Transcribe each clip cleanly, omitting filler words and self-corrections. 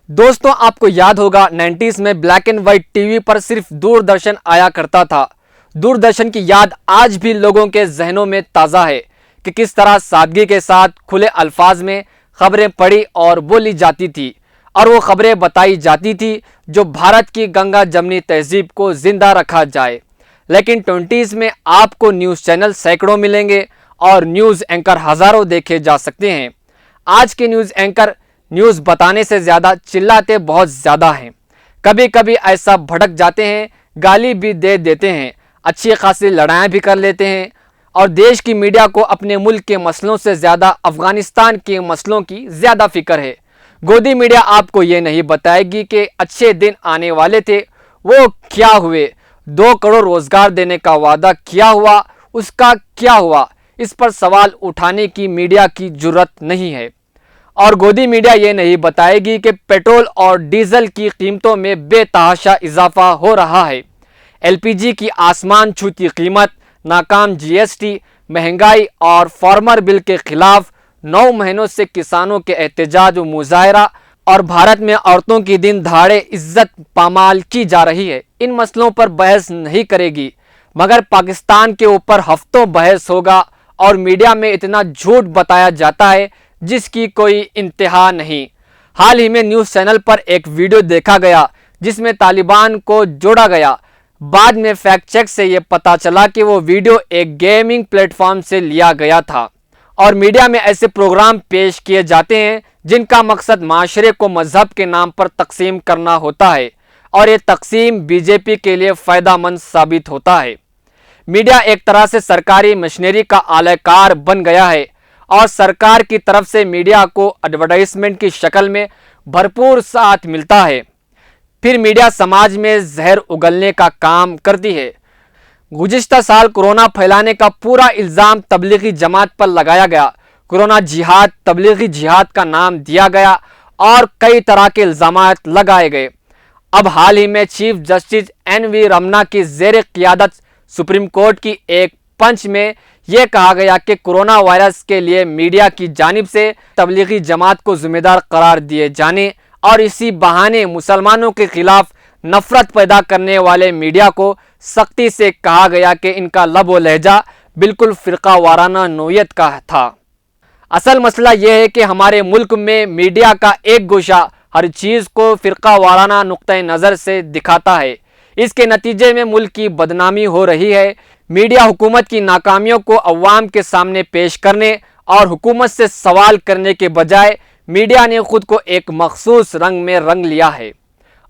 دوستوں، آپ کو یاد ہوگا 90s میں black and white T V پر صرف دوردرشن آیا کرتا تھا۔ دوردرشن کی یاد آج بھی لوگوں کے ذہنوں میں تازہ ہے کہ کس طرح سادگی کے ساتھ کھلے الفاظ میں خبریں پڑھی اور بولی جاتی تھی، اور وہ خبریں بتائی جاتی تھی جو بھارت کی گنگا جمنی تہذیب کو زندہ رکھا جائے۔ لیکن 20s میں آپ کو نیوز چینل سینکڑوں ملیں گے اور نیوز اینکر ہزاروں دیکھے جا سکتے ہیں۔ آج کے نیوز اینکر نیوز بتانے سے زیادہ چلاتے بہت زیادہ ہیں، کبھی کبھی ایسا بھڑک جاتے ہیں، گالی بھی دے دیتے ہیں، اچھی خاصی لڑائیاں بھی کر لیتے ہیں، اور دیش کی میڈیا کو اپنے ملک کے مسئلوں سے زیادہ افغانستان کے مسئلوں کی زیادہ فکر ہے۔ گودی میڈیا آپ کو یہ نہیں بتائے گی کہ اچھے دن آنے والے تھے، وہ کیا ہوئے، 2 کروڑ روزگار دینے کا وعدہ کیا ہوا، اس کا کیا ہوا، اس پر سوال اٹھانے کی میڈیا کی جرأت نہیں ہے۔ اور گودی میڈیا یہ نہیں بتائے گی کہ پیٹرول اور ڈیزل کی قیمتوں میں بے تحاشا اضافہ ہو رہا ہے۔ ایل پی جی کی آسمان چھوتی قیمت، ناکام جی ایس ٹی، مہنگائی اور فارمر بل کے خلاف 9 مہینوں سے کسانوں کے احتجاج و مظاہرہ، اور بھارت میں عورتوں کی دن دہاڑے عزت پامال کی جا رہی ہے۔ ان مسئلوں پر بحث نہیں کرے گی، مگر پاکستان کے اوپر ہفتوں بحث ہوگا، اور میڈیا میں اتنا جھوٹ بتایا جاتا ہے جس کی کوئی انتہا نہیں۔ حال ہی میں نیوز چینل پر ایک ویڈیو دیکھا گیا جس میں طالبان کو جوڑا گیا۔ بعد میں فیکٹ چیک سے یہ پتا چلا کہ وہ ویڈیو ایک گیمنگ پلیٹ فارم سے لیا گیا تھا، اور میڈیا میں ایسے پروگرام پیش کیے جاتے ہیں جن کا مقصد معاشرے کو مذہب کے نام پر تقسیم کرنا ہوتا ہے، اور یہ تقسیم بی جے پی کے لیے فائدہ مند ثابت ہوتا ہے۔ میڈیا ایک طرح سے سرکاری مشینری کا اعلی کار بن گیا ہے، اور سرکار کی طرف سے میڈیا کو ایڈورٹائزمنٹ کی شکل میں بھرپور ساتھ ملتا ہے۔ پھر میڈیا سماج میں زہر اگلنے کا کام کرتی ہے۔ گزشتہ سال کورونا پھیلانے کا پورا الزام تبلیغی جماعت پر لگایا گیا۔ کورونا جہاد تبلیغی جہاد کا نام دیا گیا، اور کئی طرح کے الزامات لگائے گئے۔ اب حال ہی میں چیف جسٹس این وی رمنا کی زیر قیادت سپریم کورٹ کی ایک بنچ میں یہ کہا گیا کہ کورونا وائرس کے لیے میڈیا کی جانب سے تبلیغی جماعت کو ذمہ دار قرار دیے جانے، اور اسی بہانے مسلمانوں کے خلاف نفرت پیدا کرنے والے میڈیا کو سختی سے کہا گیا کہ ان کا لب و لہجہ بالکل فرقہ وارانہ نوعیت کا تھا۔ اصل مسئلہ یہ ہے کہ ہمارے ملک میں میڈیا کا ایک گوشہ ہر چیز کو فرقہ وارانہ نقطۂ نظر سے دکھاتا ہے۔ اس کے نتیجے میں ملک کی بدنامی ہو رہی ہے۔ میڈیا حکومت کی ناکامیوں کو عوام کے سامنے پیش کرنے اور حکومت سے سوال کرنے کے بجائے میڈیا نے خود کو ایک مخصوص رنگ میں رنگ لیا ہے،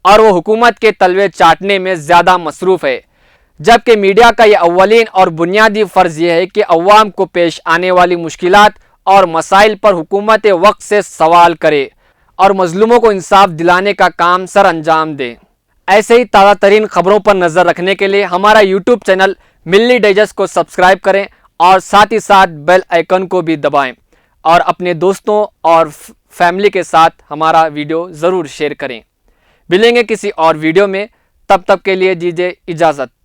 اور وہ حکومت کے تلوے چاٹنے میں زیادہ مصروف ہے، جبکہ میڈیا کا یہ اولین اور بنیادی فرض یہ ہے کہ عوام کو پیش آنے والی مشکلات اور مسائل پر حکومت وقت سے سوال کرے اور مظلوموں کو انصاف دلانے کا کام سر انجام دے۔ ایسے ہی تازہ ترین خبروں پر نظر رکھنے کے لیے ہمارا یوٹیوب چینل ملی ڈائجسٹ کو سبسکرائب کریں، اور ساتھ ہی ساتھ بیل آئیکن کو بھی دبائیں، اور اپنے دوستوں اور فیملی کے ساتھ ہمارا ویڈیو ضرور شیئر کریں۔ ملیں گے کسی اور ویڈیو میں، تب تک کے لیے دیجیے اجازت۔